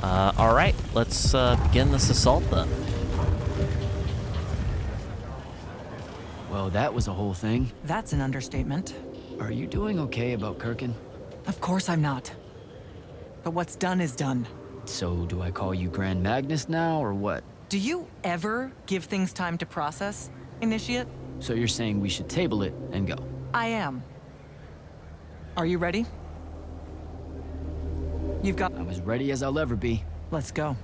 Alright, let's begin this assault then. Well, that was a whole thing. That's an understatement. Are you doing okay about Kirkin? Of course I'm not. But what's done is done. So, do I call you Grand Magnus now, or what? Do you ever give things time to process, Initiate? So you're saying we should table it and go? I am. Are you ready? You've got... I'm as ready as I'll ever be. Let's go.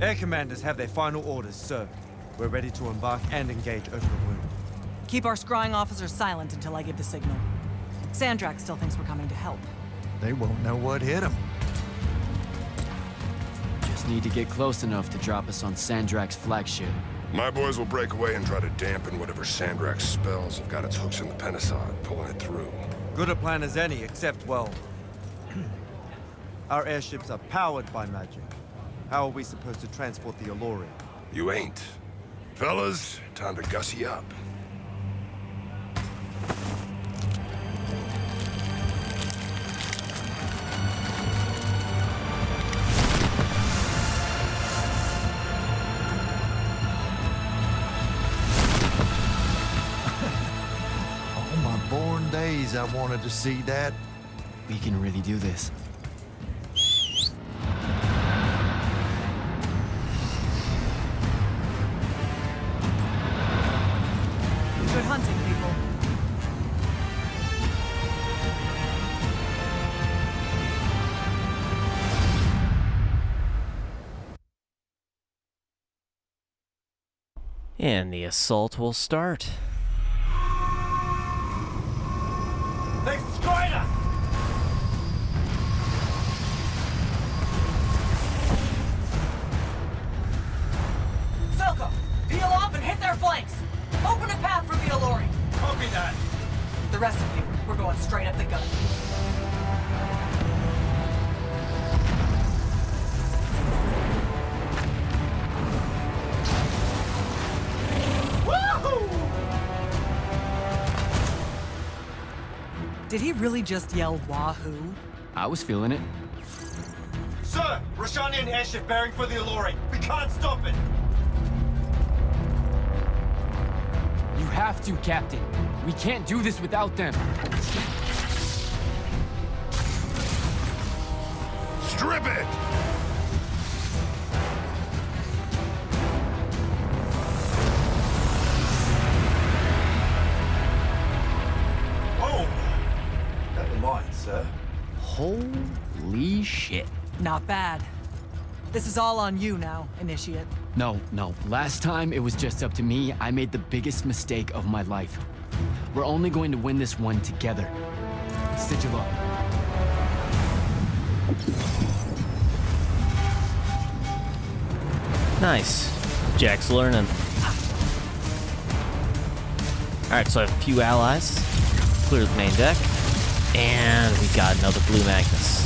Air commanders have their final orders, sir. We're ready to embark and engage over the wound. Keep our scrying officers silent until I give the signal. Sandrak still thinks we're coming to help. They won't know what hit them. Just need to get close enough to drop us on Sandrak's flagship. My boys will break away and try to dampen whatever Sandrak's spells have got its hooks in the Penasod, pulling it through. Good a plan as any, except, well... our airships are powered by magic. How are we supposed to transport the Alluri? You ain't. Fellas, time to gussy up. All my born days I wanted to see that. We can really do this. Good hunting, people. And the assault will start. They've destroyed us! Selko, peel off and hit their flanks! Open a path for the Alluri! Copy that! The rest of you, we're going straight up the gun. Did he really just yell wahoo? I was feeling it. Sir! Roshanian airship bearing for the Alluri! We can't stop it! You have to, Captain. We can't do this without them. Strip it! Oh! Never mind, sir. Holy shit. Not bad. This is all on you now, Initiate. No. Last time it was just up to me. I made the biggest mistake of my life. We're only going to win this one together. Sigil up. Nice. Jak's learning. Alright, so I have a few allies. Clear the main deck. And we got another blue Magnus.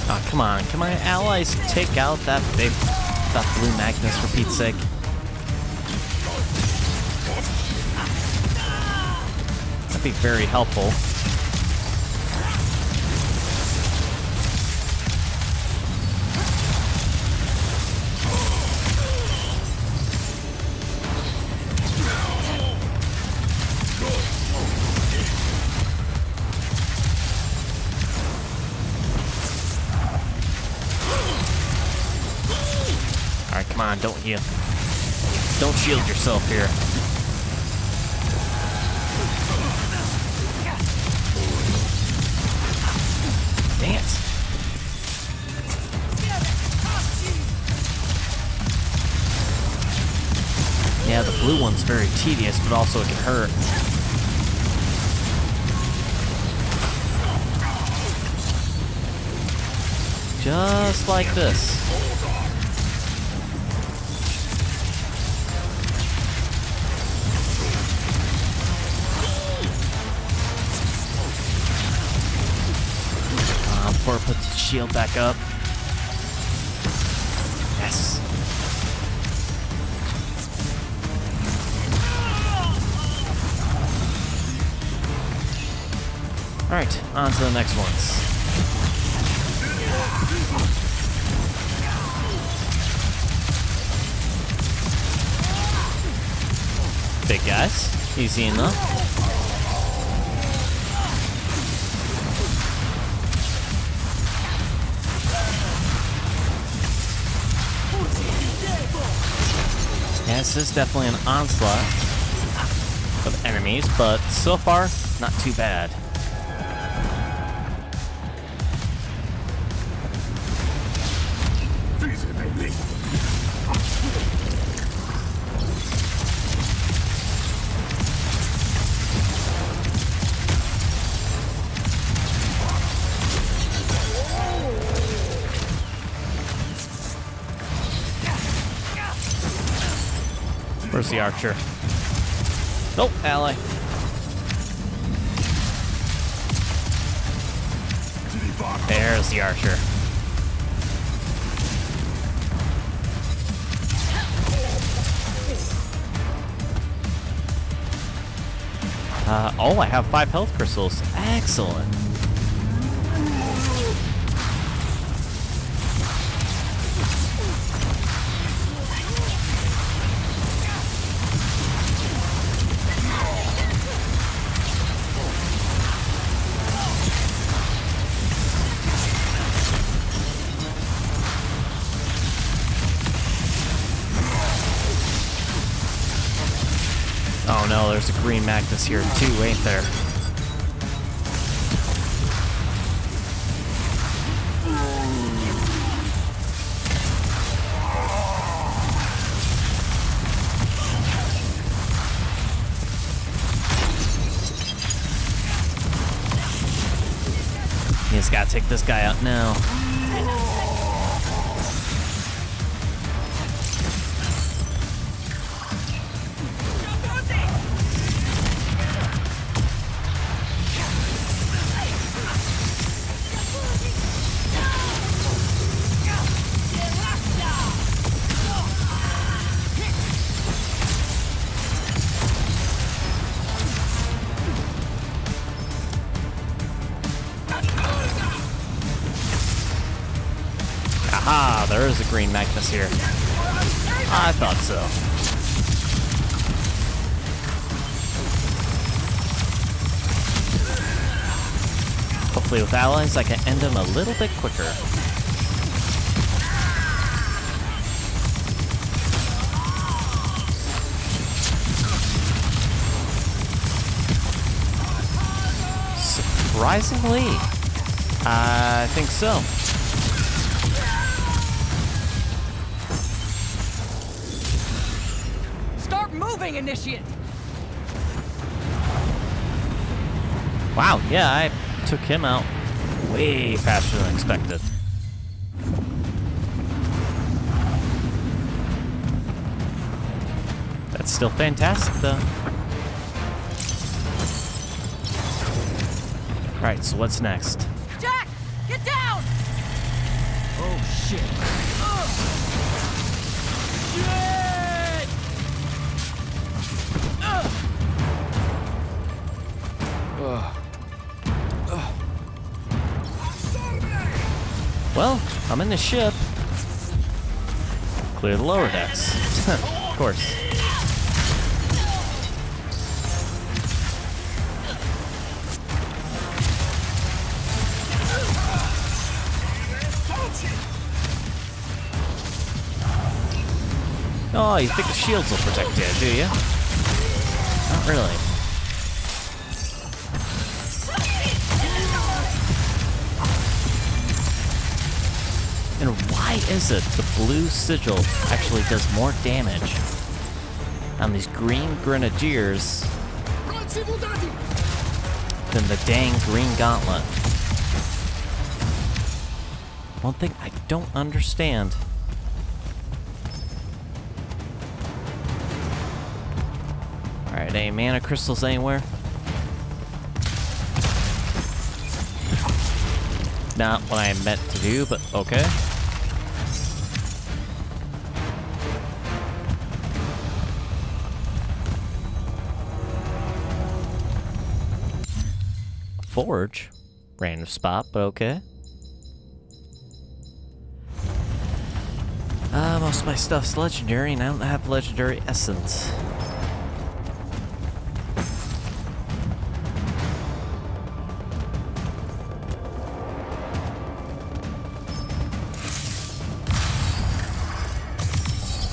Oh, come on. Can my allies take out that blue Magnus for Pete's sake? That'd be very helpful. Alright, come on, don't heal. Don't shield yourself here. Dance. Yeah, the blue one's very tedious, but also it can hurt. Just like this. shield back up. Yes. Alright, on to the next ones. Big guys. Easy enough. Yeah, this is definitely an onslaught of enemies, but so far, not too bad. Where's the archer? Nope, ally. There's the archer. Oh, I have 5 health crystals. Excellent. Oh no, there's a green Magnus here too, ain't there? You just gotta take this guy out now. Aha, there is a green Magnus here. I thought so. Hopefully with allies I can end him a little bit quicker. Surprisingly, I think so. Moving, initiate. Wow, yeah, I took him out way faster than expected. That's still fantastic, though. Alright, so what's next? Jak, get down! Oh, shit. Well, I'm in the ship. Clear the lower decks. Of course. Oh, you think the shields will protect you, do you? Not really. And why is it the blue sigil actually does more damage on these green grenadiers than the dang green gauntlet? One thing I don't understand. Alright, any mana crystals anywhere? Not what I meant to do, but okay. Forge. Random spot, but okay. Most of my stuff's legendary, and I don't have legendary essence.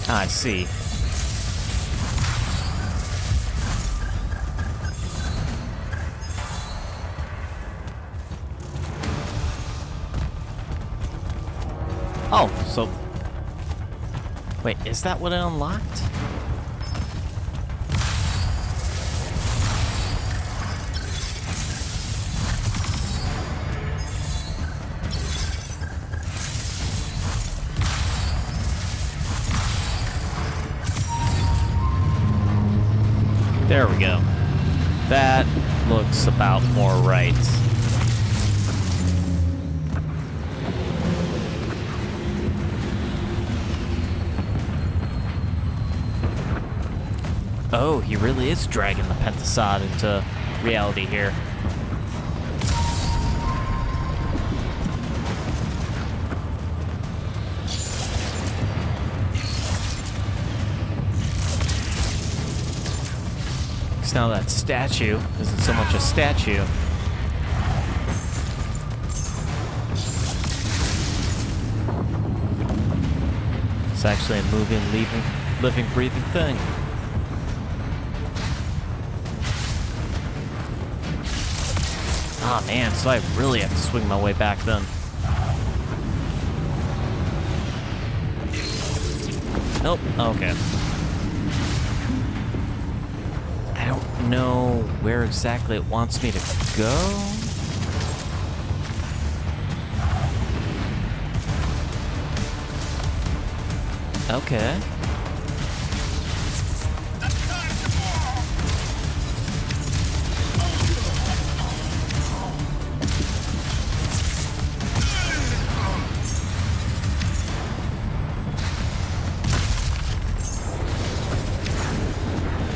I see. Oh, so... Wait, is that what it unlocked? There we go. That looks about more right. Oh, he really is dragging the Pentasod into reality here. Because now that statue isn't so much a statue. It's actually a moving, living, breathing thing. Ah, man, so I really have to swing my way back then. Nope, okay. I don't know where exactly it wants me to go. Okay.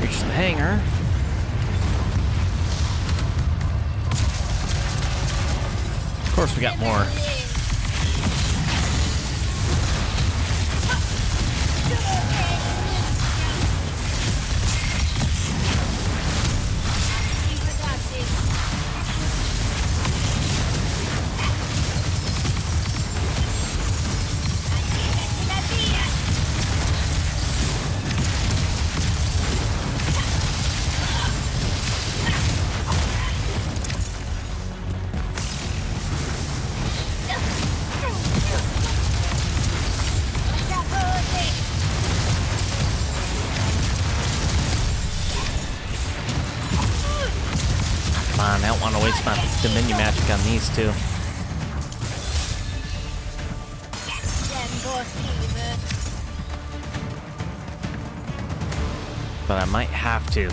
Reach the hangar. Of course, we got more. I don't want to waste my Dominion magic on these two. But I might have to.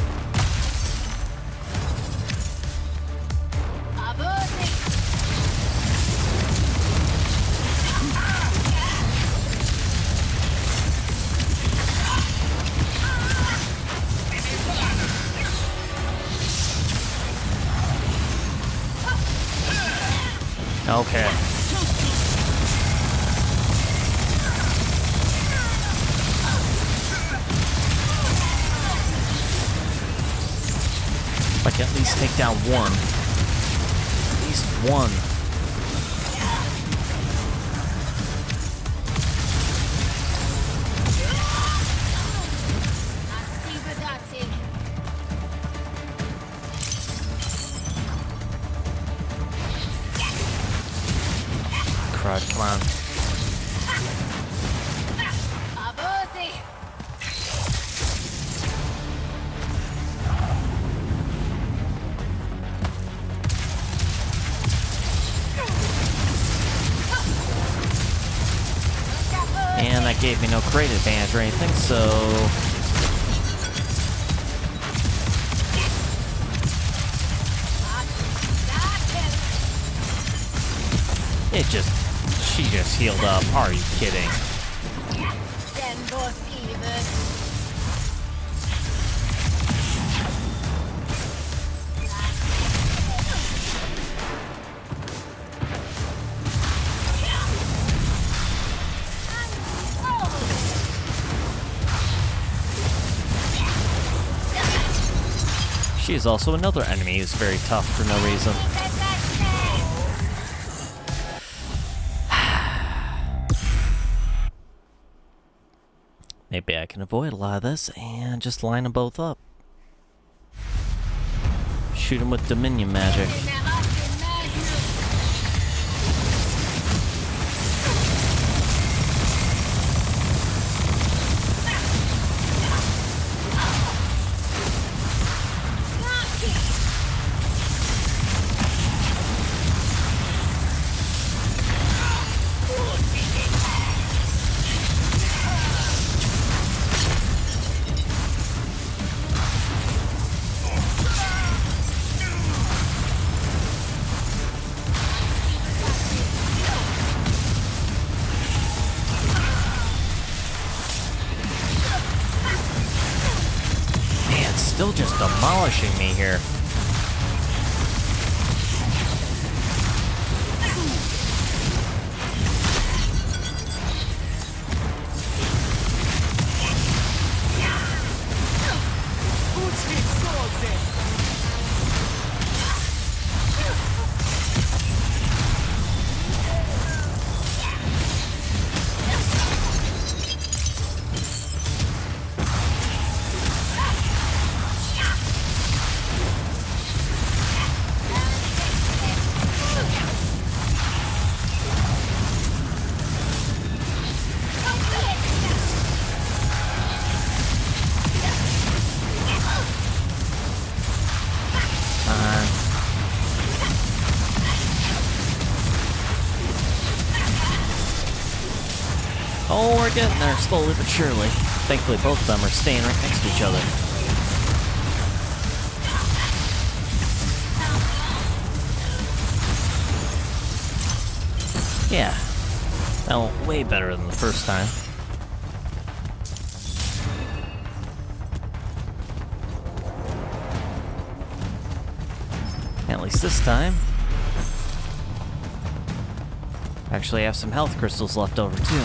Okay. I can at least take down one. At least one. Crud, come on. And that gave me no crate advantage or anything, so... healed up. Are you kidding? She is also another enemy who's very tough for no reason. Maybe I can avoid a lot of this and just line them both up. Shoot them with Dominion magic. Still just demolishing me here. Oh, we're getting there, slowly but surely. Thankfully, both of them are staying right next to each other. Yeah, that went way better than the first time. At least this time. Actually, I have some health crystals left over, too.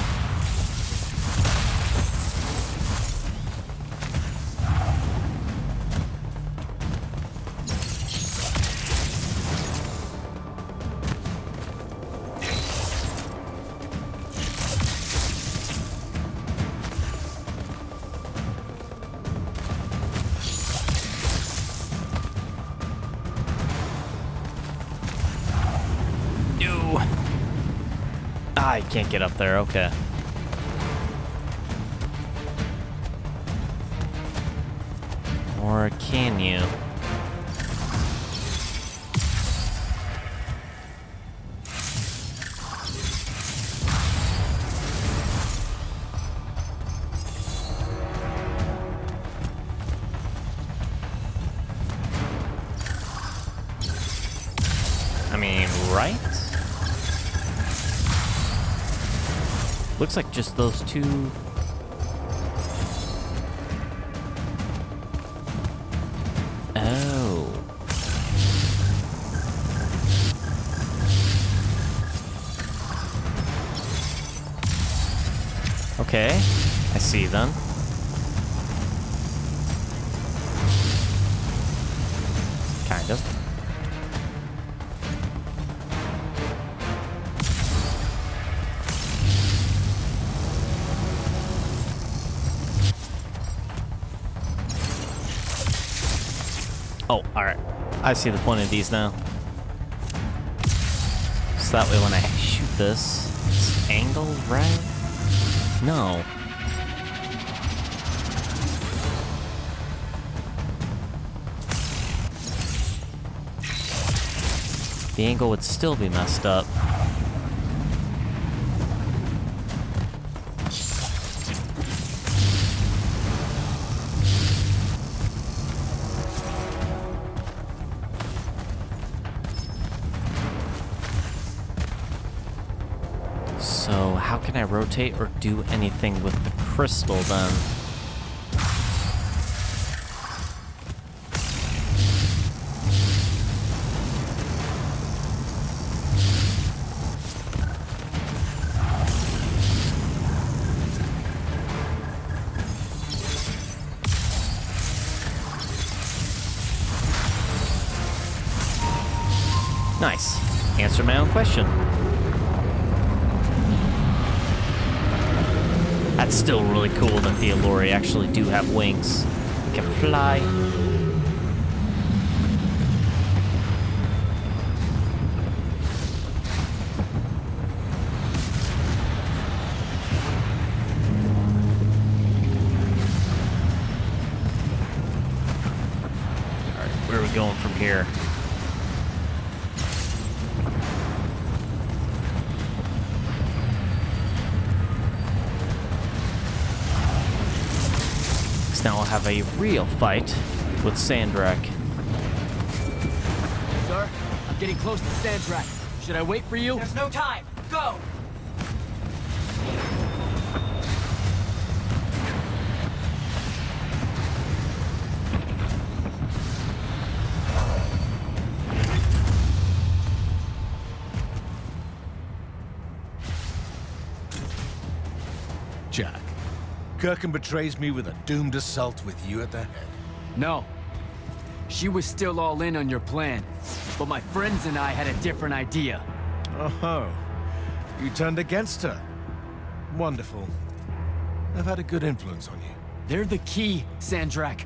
I can't get up there, okay. Or can you? I mean, right? Looks like just those two. Oh. Okay, I see then. Kind of. Oh, alright. I see the point of these now. So that way when I shoot this, it's angled right? No. The angle would still be messed up. So how can I rotate or do anything with the crystal then? Nice. Answer my own question. That's still really cool that the Alluri actually do have wings. They can fly. Alright, where are we going from here? Now we'll have a real fight with Sandrak. Sir, I'm getting close to Sandrak. Should I wait for you? There's no time. Go! Jak, Kirkham betrays me with a doomed assault with you at the head. No. She was still all in on your plan, but my friends and I had a different idea. Oh, you turned against her. Wonderful. I've had a good influence on you. They're the key, Sandrak.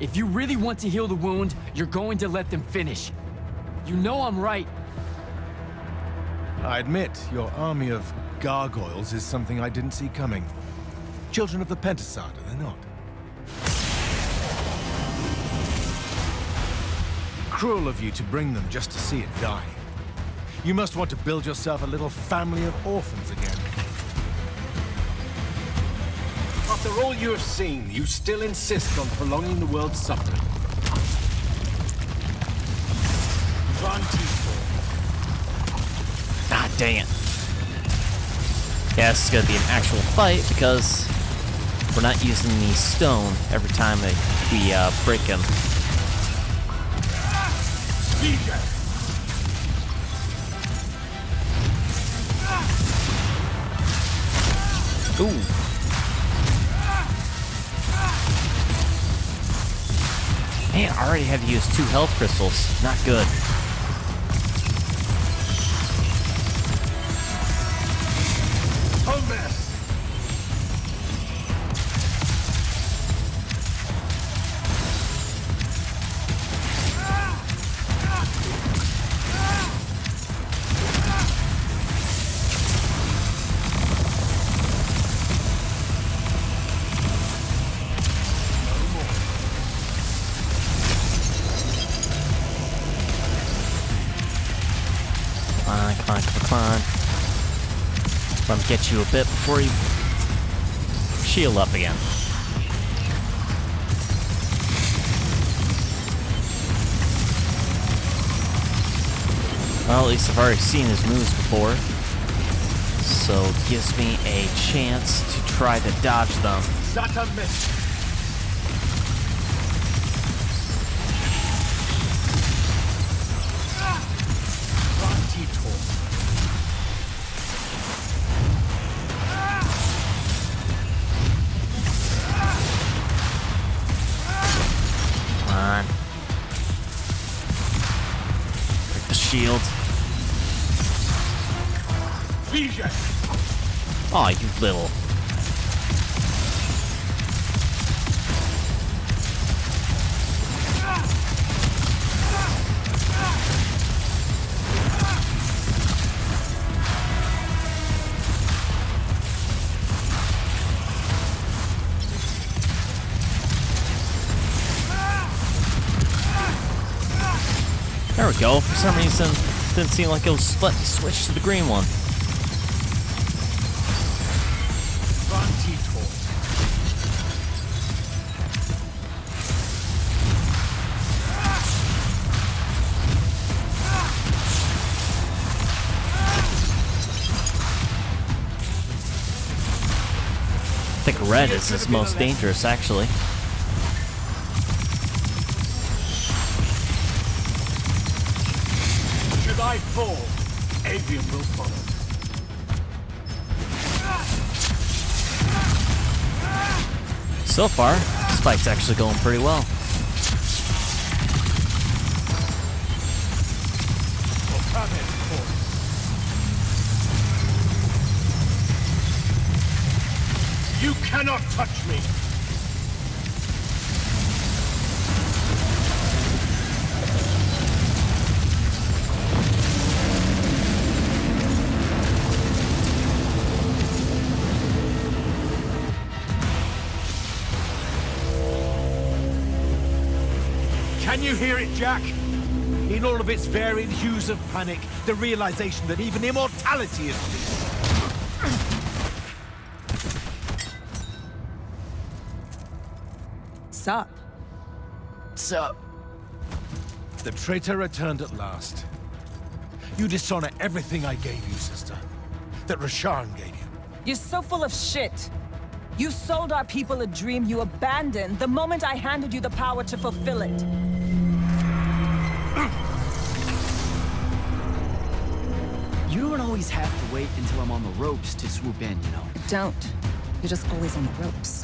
If you really want to heal the wound, you're going to let them finish. You know I'm right. I admit, your army of gargoyles is something I didn't see coming. Children of the Pentasad, are they not? Cruel of you to bring them just to see it die. You must want to build yourself a little family of orphans again. After all you have seen, you still insist on prolonging the world's suffering. Ah, dang it. Yeah, this is gonna be an actual fight because we're not using the stone every time that we break him. Ooh. Man, I already had to use 2 health crystals. Not good. Come on. Let him get you a bit before you shield up again. Well, at least I've already seen his moves before. So it gives me a chance to try to dodge them. Satan miss. Shield. Oh, you little. There we go. For some reason, didn't seem like it was letting me switch to the green one. red is his most dangerous, actually. Should I fall, Aveum will follow. So far, this fight's actually going pretty well. You cannot touch me! Can you hear it, Jak? In all of its varied hues of panic, the realization that even immortality is peace. Sup? Sup? The traitor returned at last. You dishonor everything I gave you, sister. That Rasharn gave you. You're so full of shit. You sold our people a dream you abandoned the moment I handed you the power to fulfill it. You don't always have to wait until I'm on the ropes to swoop in, you know. Don't. You're just always on the ropes.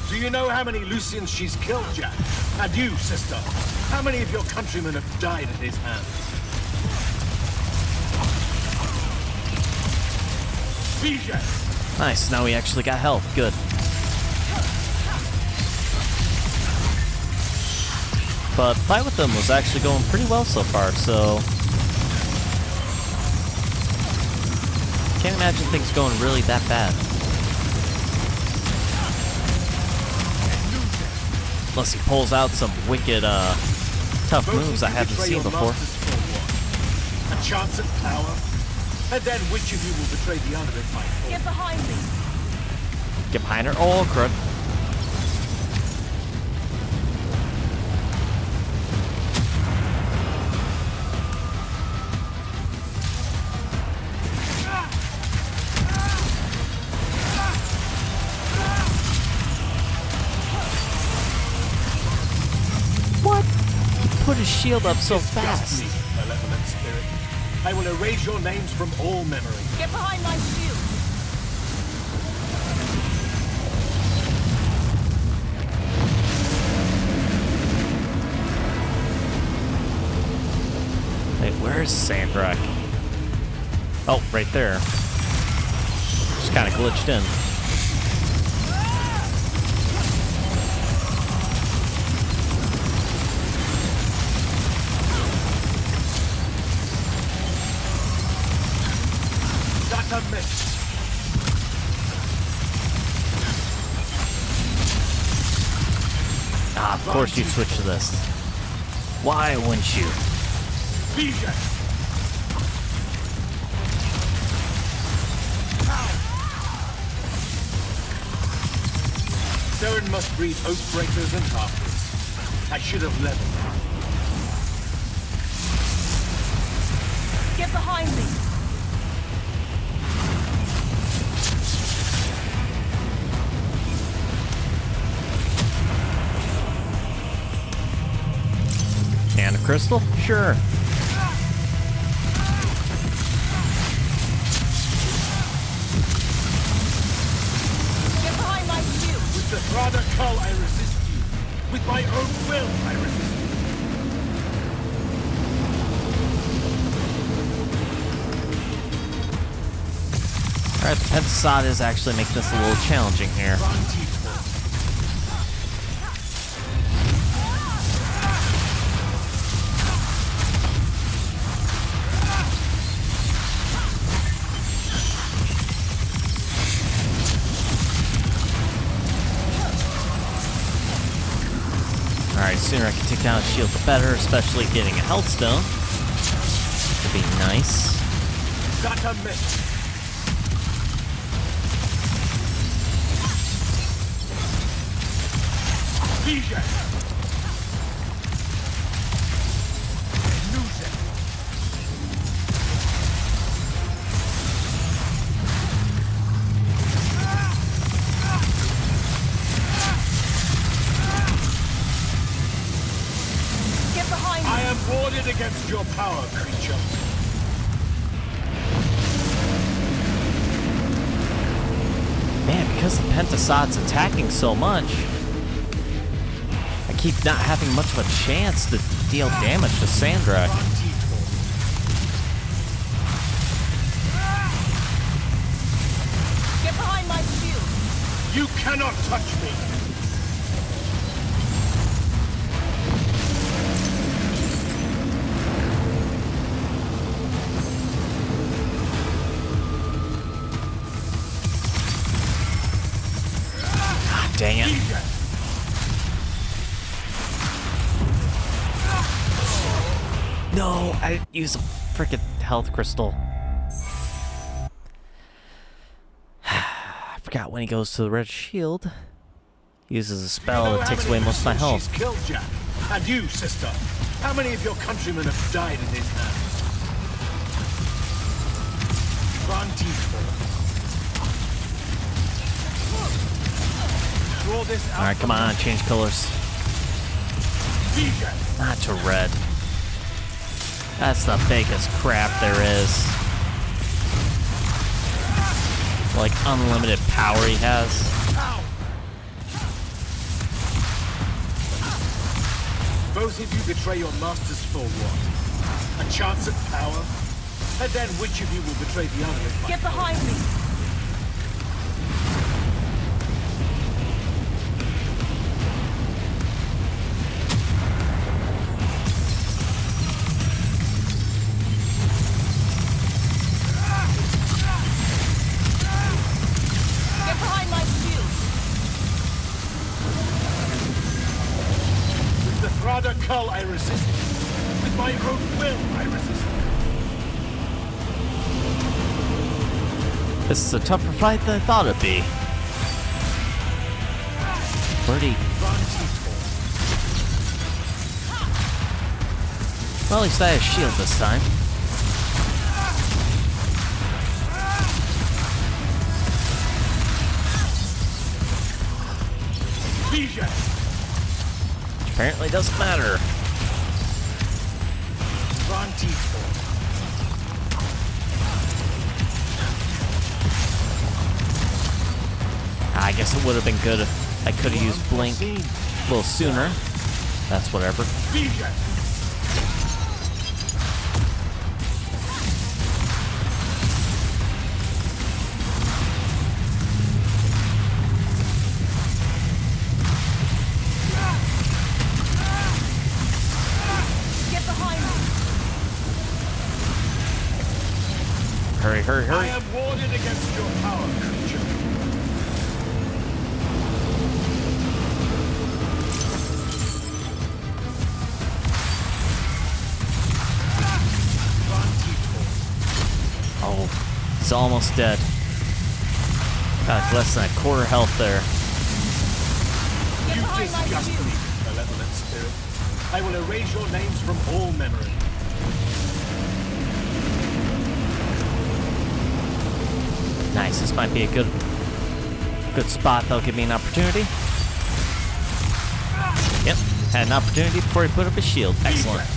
Do you know how many Lucians she's killed, Jak? And you, sister? How many of your countrymen have died at his hands? BJ! Nice, now we actually got help. Good. But the fight with them was actually going pretty well so far, so... Can't imagine things going really that bad. Unless he pulls out some wicked, tough moves I haven't seen before. A chance at power? And then which of you will betray the honor it might fall? Get behind me! Get behind her. Oh, crud. Put his shield up so fast. Me, malevolent spirit. I will erase your names from all memory. Get behind my shield! Wait, where's Sandrak? Oh, right there. Just kind of glitched in. Ah, of course you switch to this. Why wouldn't you? BJ! Seren must breed oathbreakers and half-wits. I should have leveled. Get behind me! And a crystal? Sure. Get behind my shield! With the Thrada Cull, I resist you. With my own will, I resist you. Alright, the Pentasod is actually making this a little challenging here. Alright, sooner I can take down a shield, the better, especially getting a health stone. Would be nice. Got a miss. BJ! Lose it. warned against your power, creature. Man, because the Pentasod's attacking so much, I keep not having much of a chance to deal damage to Sandrak. Get behind my shield! You cannot touch me! Dang it. No, I didn't use a freaking health crystal. I forgot when he goes to the red shield. He uses a spell that takes away most of my health. She's killed, Jak. And you, sister. How many of your countrymen have died in his hands? Alright, come on, change colors. Not to red. That's the fakest crap there is. Like unlimited power he has. Both of you betray your masters for what? A chance at power? And then which of you will betray the other? Get behind me! I resist. With my own will, I resist. This is a tougher fight than I thought it'd be. Where'd he? Well, at least I have a shield this time. Apparently doesn't matter. I guess it would have been good if I could have used Blink a little sooner. That's whatever. Hurry, hurry, hurry. I am warded against your power, creature. Oh, he's almost dead. Got less than a quarter health there. You disgust me, malevolent spirit. I will erase your names from all memory. Nice, this might be a good spot that'll give me an opportunity. Yep, had an opportunity before he put up his shield. Excellent.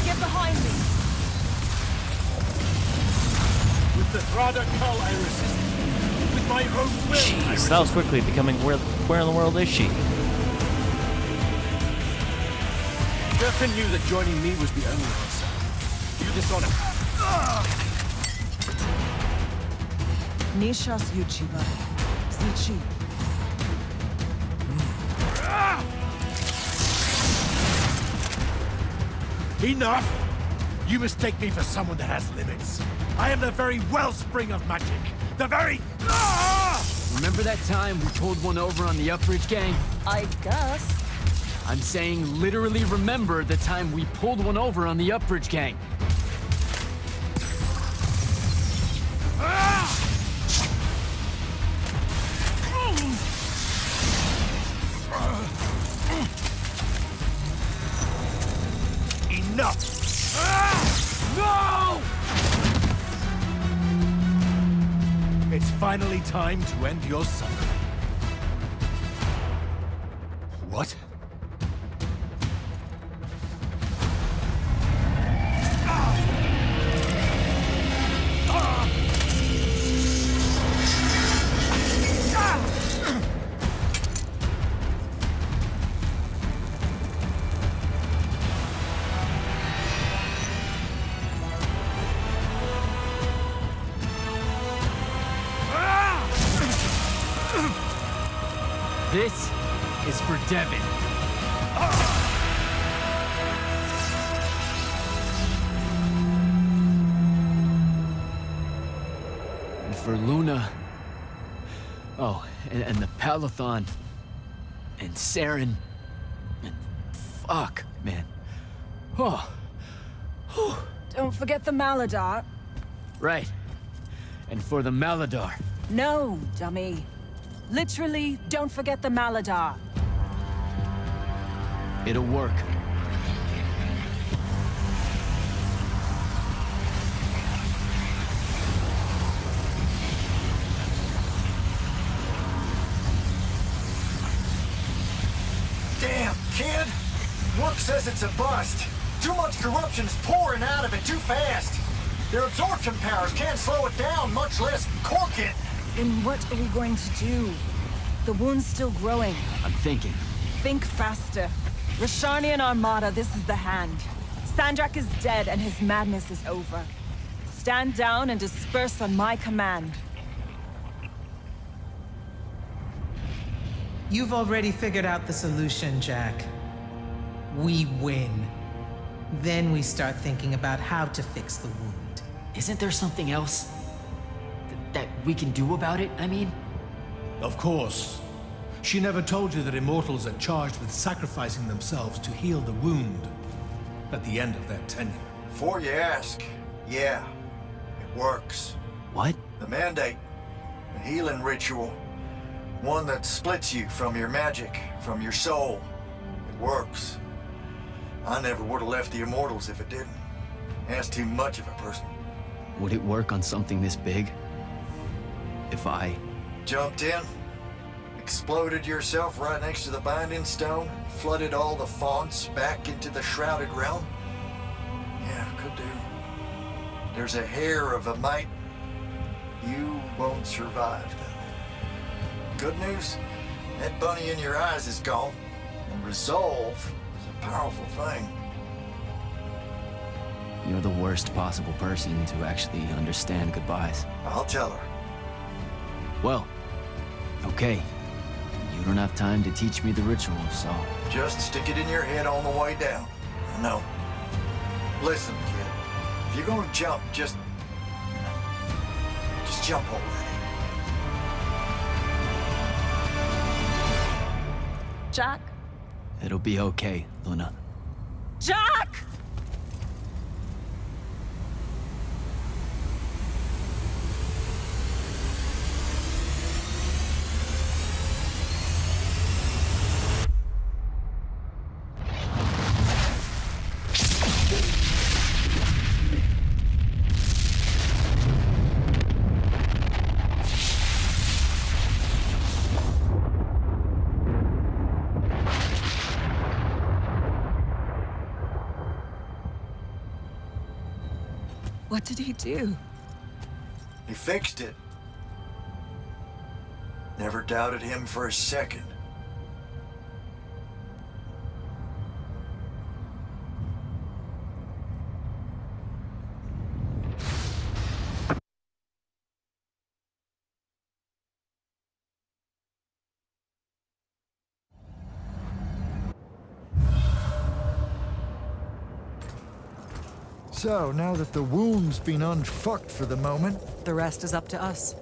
Get behind me. With the Thrada Cull, I resist. With my own will. Jeez, that was quickly becoming where in the world is she? Durfin knew that joining me was the only answer. You dishonor. Nishas Yuchiba. Zichi. Enough! You mistake me for someone that has limits. I am the very wellspring of magic. The very... Remember that time we pulled one over on the Upbridge gang? I guess. I'm saying literally remember the time we pulled one over on the Upbridge gang. Enough! No! It's finally time to end your suffering. What? This is for Devin. And for Luna. Oh, and the Palathon. And Seren. And fuck, man. Oh. Don't forget the Maladar. Right. And for the Maladar. No, dummy. Literally, don't forget the Maladar. It'll work. Damn, kid! Work says it's a bust. Too much corruption's pouring out of it too fast. Their absorption powers can't slow it down, much less cork it. Then what are we going to do? The wound's still growing. I'm thinking. Think faster. Rashanian Armada, this is the hand. Sandrak is dead and his madness is over. Stand down and disperse on my command. You've already figured out the solution, Jak. We win. Then we start thinking about how to fix the wound. Isn't there something else that we can do about it, I mean? Of course. She never told you that immortals are charged with sacrificing themselves to heal the wound at the end of their tenure. Before you ask, yeah, it works. What? The mandate, the healing ritual, one that splits you from your magic, from your soul. It works. I never would have left the Immortals if it didn't. That's too much of a person. Would it work on something this big? If I... Jumped in, exploded yourself right next to the binding stone, flooded all the fonts back into the shrouded realm? Yeah, could do. There's a hair of a mite. You won't survive, though. Good news, that bunny in your eyes is gone, and resolve is a powerful thing. You're the worst possible person to actually understand goodbyes. I'll tell her. Well, okay. You don't have time to teach me the ritual, so... Just stick it in your head on the way down. I know. Listen, kid. If you're gonna jump, just jump already. Jak? It'll be okay, Luna. Jak! What did he do? He fixed it. Never doubted him for a second. So, now that the wound's been unfucked for the moment... The rest is up to us.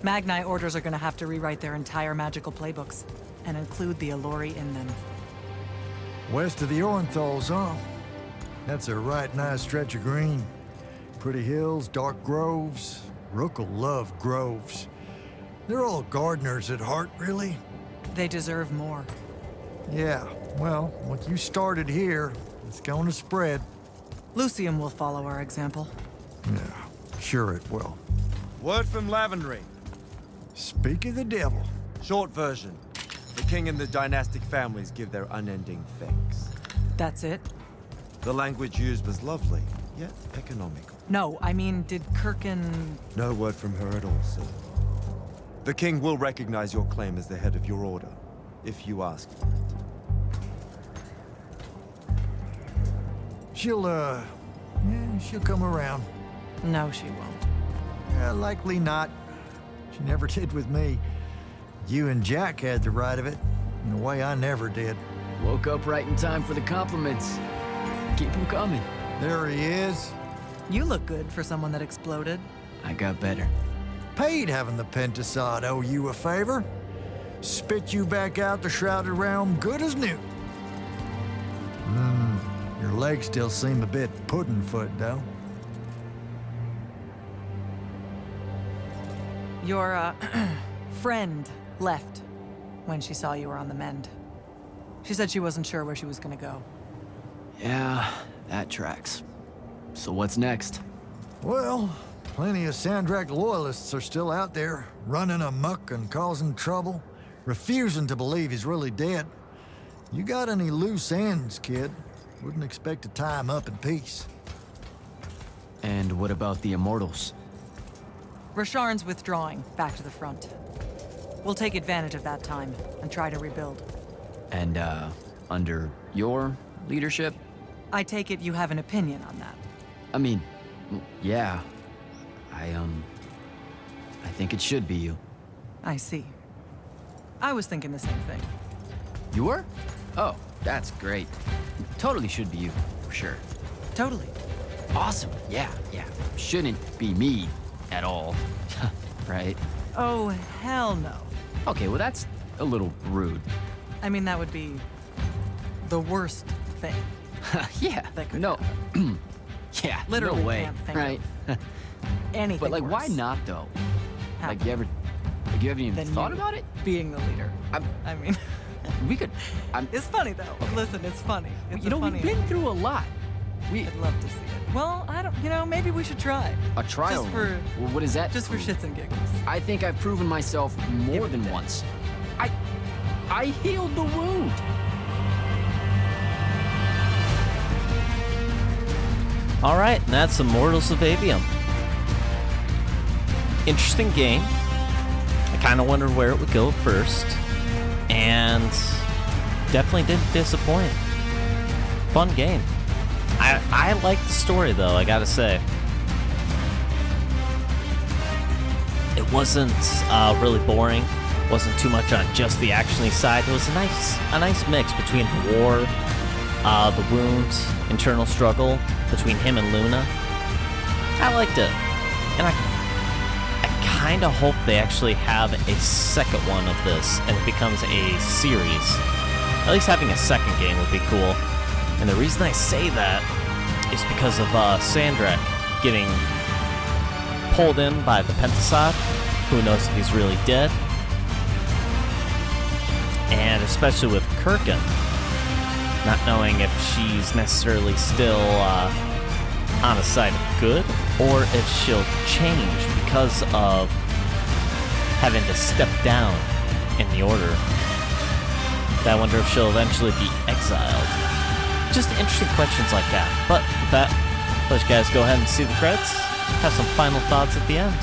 Magni orders are gonna have to rewrite their entire magical playbooks, and include the Alluri in them. West of the Orenthals, huh? That's a right nice stretch of green. Pretty hills, dark groves. Rook'll love groves. They're all gardeners at heart, really. They deserve more. Yeah, well, what you started here, it's going to spread. Lucium will follow our example. Yeah, sure it will. Word from Lavendery. Speak of the devil. Short version. The king and the dynastic families give their unending thanks. That's it? The language used was lovely, yet economical. No, I mean, did Kirkin... No word from her at all, sir. The king will recognize your claim as the head of your order, if you ask for it. She'll come around. No, she won't. Likely not. She never did with me. You and Jak had the right of it, in a way I never did. Woke up right in time for the compliments. Keep them coming. There he is. You look good for someone that exploded. I got better. Paid having the Pentasod owe you a favor. Spit you back out the Shrouded Realm good as new. Your legs still seem a bit pudding-foot, though. Your, friend left when she saw you were on the mend. She said she wasn't sure where she was gonna go. Yeah, that tracks. So what's next? Well, plenty of Sandrak loyalists are still out there, running amok and causing trouble, refusing to believe he's really dead. You got any loose ends, kid? Wouldn't expect to tie him up in peace. And what about the Immortals? Rasharn's withdrawing back to the front. We'll take advantage of that time and try to rebuild. And, under your leadership? I take it you have an opinion on that. I mean, yeah. I think it should be you. I see. I was thinking the same thing. You were? Oh, that's great. Totally should be you, for sure. Totally. Awesome. Yeah. Shouldn't be me at all. Right? Oh, hell no. Okay, well that's a little rude. I mean, that would be the worst thing. Yeah. That could no. happen. Yeah. Literally no way. can't think right? of anything But like, worse. why not though? How? Like, you haven't even Than thought you about it? Being the leader. I mean, We could. it's funny though. Listen, it's funny. It's You know, funny. we've been through a lot. I'd love to see it. Well, I don't. You know, maybe we should try. A trial. Just for. Well, what is that? Just for shits and giggles. I think I've proven myself more than once. I healed the wound. All right, and that's Immortals of Aveum. Interesting game. I kind of wondered where it would go first, and definitely didn't disappoint. Fun game. I like the story though, I gotta say. It wasn't really boring. Wasn't too much on just the actiony side. It was a nice mix between the war, the wounds, internal struggle between him and Luna. I liked it, and I kind of hope they actually have a second one of this and it becomes a series. At least having a second game would be cool. And the reason I say that is because of Sandrak getting pulled in by the Pentasod. Who knows if he's really dead? And especially with Kirkin, not knowing if she's necessarily still on the side of good, or if she'll change because of having to step down in the order. I wonder if she'll eventually be exiled. Just interesting questions like that. But with that, let you guys go ahead and see the credits. Have some final thoughts at the end.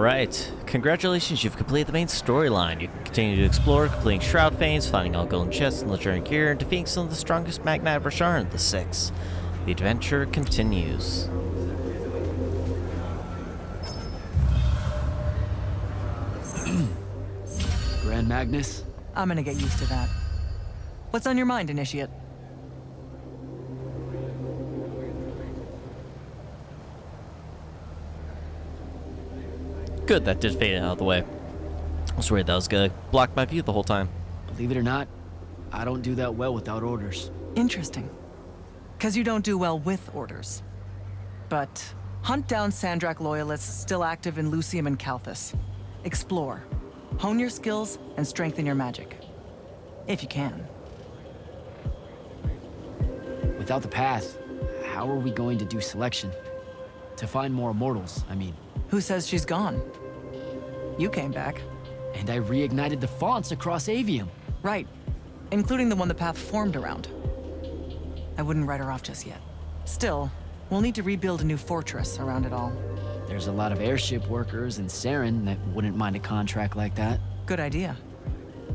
Alright, congratulations, you've completed the main storyline. You can continue to explore, completing Shroud Veins, finding all golden chests and legendary gear, and defeating some of the strongest Magni of Rasharn, the Six. The adventure continues. Grand Magnus? I'm gonna get used to that. What's on your mind, Initiate? Good, that did fade out of the way. I was worried that was gonna block my view the whole time. Believe it or not, I don't do that well without orders. Interesting. Because you don't do well with orders. But hunt down Sandrak loyalists still active in Lucium and Kalthus. Explore. Hone your skills and strengthen your magic. If you can. Without the path, how are we going to do selection? To find more immortals, I mean. Who says she's gone? You came back. And I reignited the fonts across Aveum. Right. Including the one the path formed around. I wouldn't write her off just yet. Still, we'll need to rebuild a new fortress around it all. There's a lot of airship workers in Seren that wouldn't mind a contract like that. Good idea.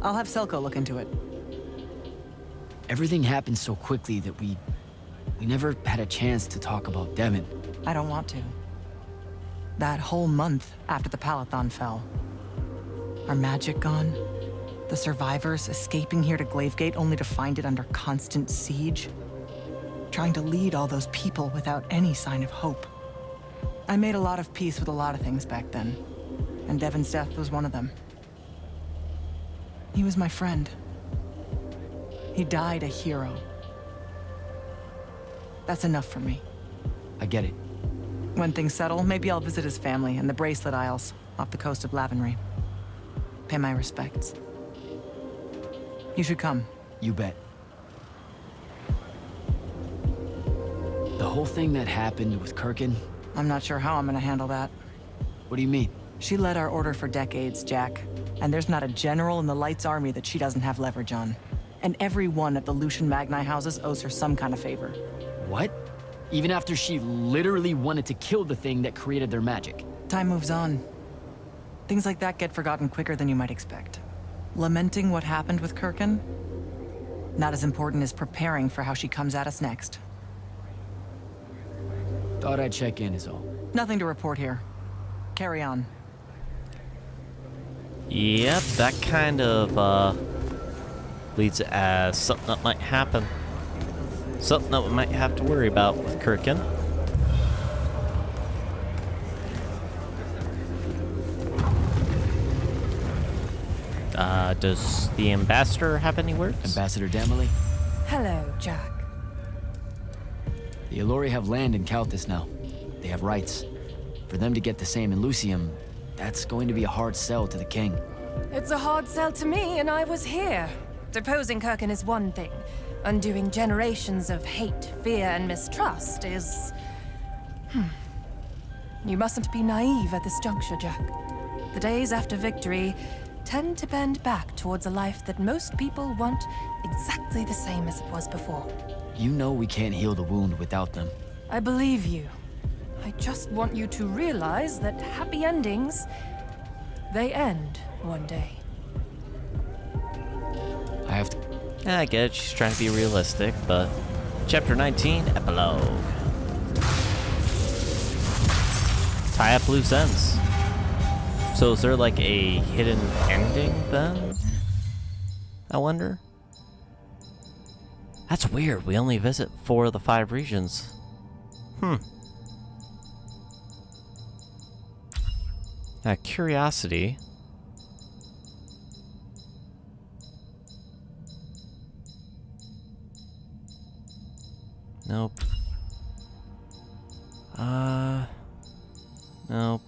I'll have Selko look into it. Everything happened so quickly that we never had a chance to talk about Devon. I don't want to. That whole month after the Palathon fell. Our magic gone. The survivors escaping here to Glavegate only to find it under constant siege. Trying to lead all those people without any sign of hope. I made a lot of peace with a lot of things back then, and Devon's death was one of them. He was my friend. He died a hero. That's enough for me. I get it. When things settle, maybe I'll visit his family in the Bracelet Isles off the coast of Lavenry. Pay my respects. You should come. You bet. The whole thing that happened with Kirkin. I'm not sure how I'm gonna handle that. What do you mean? She led our order for decades, Jak. And there's not a general in the Lights Army that she doesn't have leverage on. And every one of the Lucian Magni houses owes her some kind of favor. What? Even after she literally wanted to kill the thing that created their magic? Time moves on. Things like that get forgotten quicker than you might expect. Lamenting what happened with Kirkin? Not as important as preparing for how she comes at us next. Thought I'd check in is all. Nothing to report here. Carry on. Yep, that kind of leads as something that might happen. Something that we might have to worry about with Kirkin. Does the ambassador have any words? Ambassador Damley? Hello, Jak. The Allori have land in Kalthus now. They have rights. For them to get the same in Lucium, that's going to be a hard sell to the king. It's a hard sell to me, and I was here. Deposing Kirkin is one thing. Undoing generations of hate, fear, and mistrust is... You mustn't be naive at this juncture, Jak. The days after victory tend to bend back towards a life that most people want exactly the same as it was before. You know we can't heal the wound without them. I believe you. I just want you to realize that happy endings, they end one day. I have to... I get it, she's trying to be realistic, but... Chapter 19, Epilogue. Tie up loose ends. So is there like a hidden ending then? I wonder? That's weird, we only visit 4 of the 5 regions. Curiosity. Nope. Nope.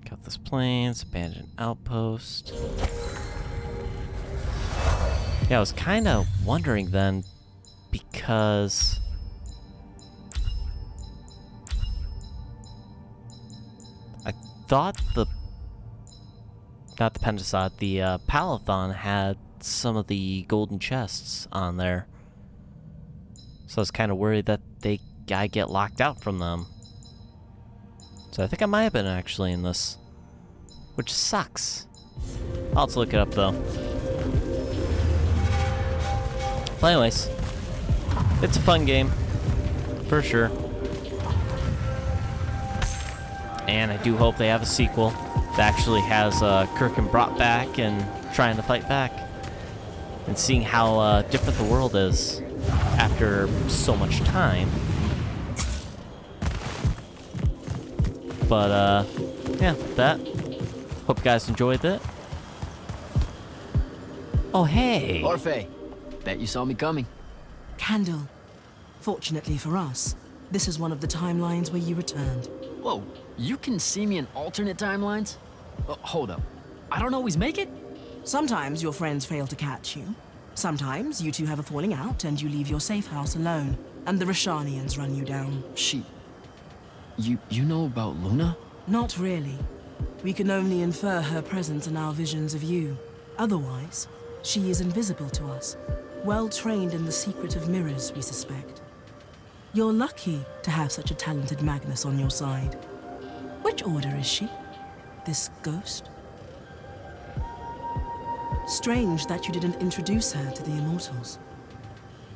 Got this plains, abandoned outpost. Yeah, I was kind of wondering then, because I thought not the Pentasod, the Palathon had some of the golden chests on there. So I was kind of worried that I get locked out from them. So I think I might have been actually in this, which sucks. I'll have to look it up though. But anyways, it's a fun game, for sure. And I do hope they have a sequel that actually has Kirkin brought back and trying to fight back. And seeing how different the world is after so much time. But, yeah, that. Hope you guys enjoyed it. Oh, hey! Orphe, bet you saw me coming. Candle. Fortunately for us, this is one of the timelines where you returned. Whoa, you can see me in alternate timelines? Hold up, I don't always make it? Sometimes your friends fail to catch you. Sometimes you two have a falling out and you leave your safe house alone, and the Rashanians run you down. You know about Luna? Not really. We can only infer her presence in our visions of you. Otherwise, she is invisible to us. Well trained in the secret of mirrors, we suspect. You're lucky to have such a talented Magnus on your side. Which order is she? This ghost? Strange that you didn't introduce her to the Immortals.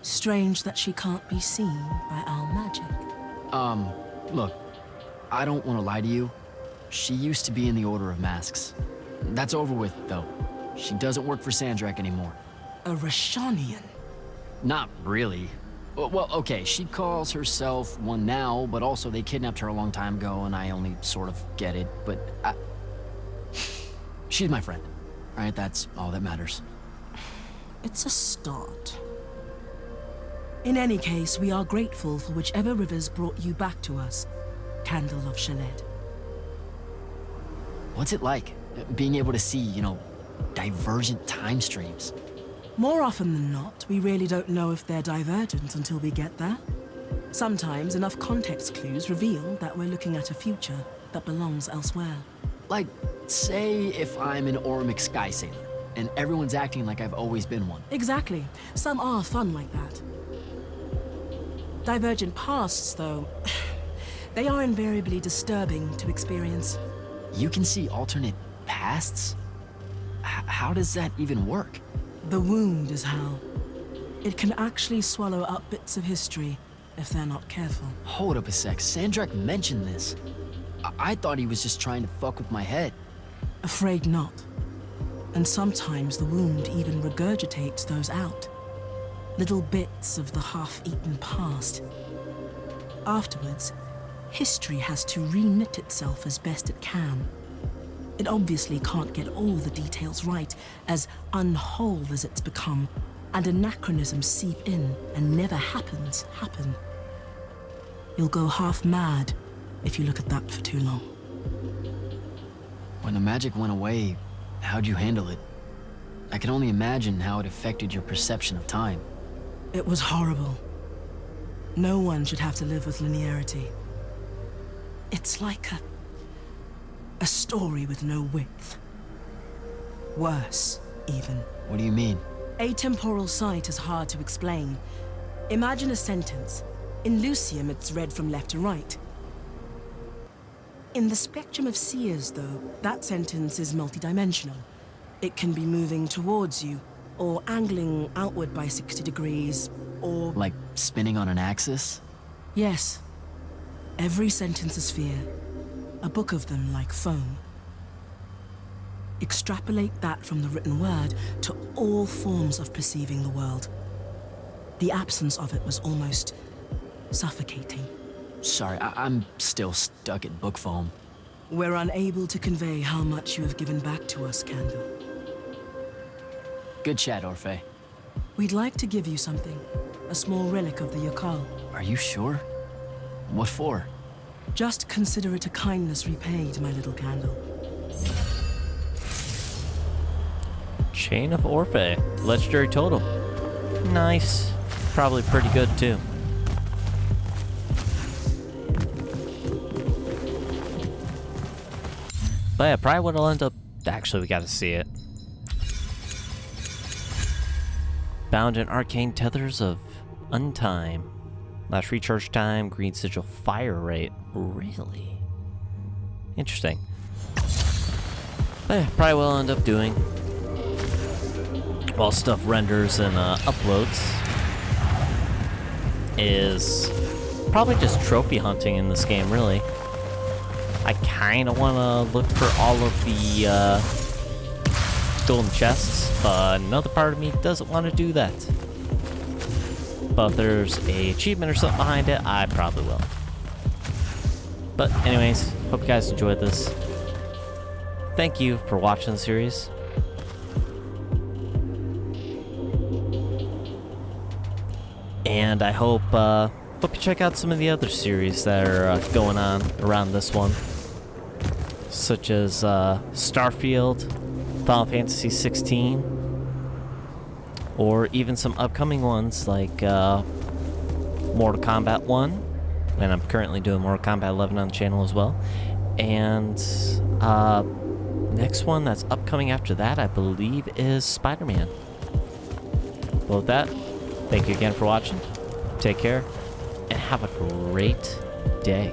Strange that she can't be seen by our magic. Look, I don't want to lie to you. She used to be in the Order of Masks. That's over with, though. She doesn't work for Sandrak anymore. A Rashanian? Not really. Well, okay, she calls herself one now, but also they kidnapped her a long time ago, and I only sort of get it, but she's my friend. Right, that's all that matters. It's a start. In any case, we are grateful for whichever rivers brought you back to us, Candle of Shaled. What's it like, being able to see, divergent time streams? More often than not, we really don't know if they're divergent until we get there. Sometimes enough context clues reveal that we're looking at a future that belongs elsewhere. Like, say if I'm an Ormic sky sailor, and everyone's acting like I've always been one. Exactly. Some are fun like that. Divergent pasts, though, they are invariably disturbing to experience. You can see alternate pasts? How does that even work? The wound is how. It can actually swallow up bits of history if they're not careful. Hold up a sec, Sandrak mentioned this. I thought he was just trying to fuck with my head. Afraid not. And sometimes the wound even regurgitates those out. Little bits of the half-eaten past. Afterwards, history has to re-knit itself as best it can. It obviously can't get all the details right, as unwhole as it's become, and anachronisms seep in and never happen. You'll go half mad if you look at that for too long. When the magic went away, how'd you handle it? I can only imagine how it affected your perception of time. It was horrible. No one should have to live with linearity. It's like a story with no width. Worse, even. What do you mean? Atemporal sight is hard to explain. Imagine a sentence. In Lucium, it's read from left to right. In the spectrum of seers, though, that sentence is multidimensional. It can be moving towards you, or angling outward by 60 degrees, or... Like spinning on an axis? Yes. Every sentence a sphere. A book of them like foam. Extrapolate that from the written word to all forms of perceiving the world. The absence of it was almost suffocating. Sorry, I'm still stuck at book foam. We're unable to convey how much you have given back to us, Candle. Good chat, Orphe. We'd like to give you something. A small relic of the Yakal. Are you sure? What for? Just consider it a kindness repaid, my little Candle. Chain of Orphe. Legendary totem. Nice. Probably pretty good, too. But yeah, probably what'll end up... Actually, we gotta see it. Bound in arcane tethers of untime. Last recharge time, green sigil fire rate. Really? Interesting. But yeah, probably what I'll end up doing while stuff renders and uploads is probably just trophy hunting in this game, really. I kind of want to look for all of the golden chests, but another part of me doesn't want to do that. But if there's a achievement or something behind it, I probably will. But anyways, hope you guys enjoyed this. Thank you for watching the series. And I hope you check out some of the other series that are going on around this one, such as Starfield, Final Fantasy 16, or even some upcoming ones like Mortal Kombat 1, and I'm currently doing Mortal Kombat 11 on the channel as well. And next one that's upcoming after that, I believe, is Spider-Man. Well, with that, thank you again for watching. Take care, and have a great day.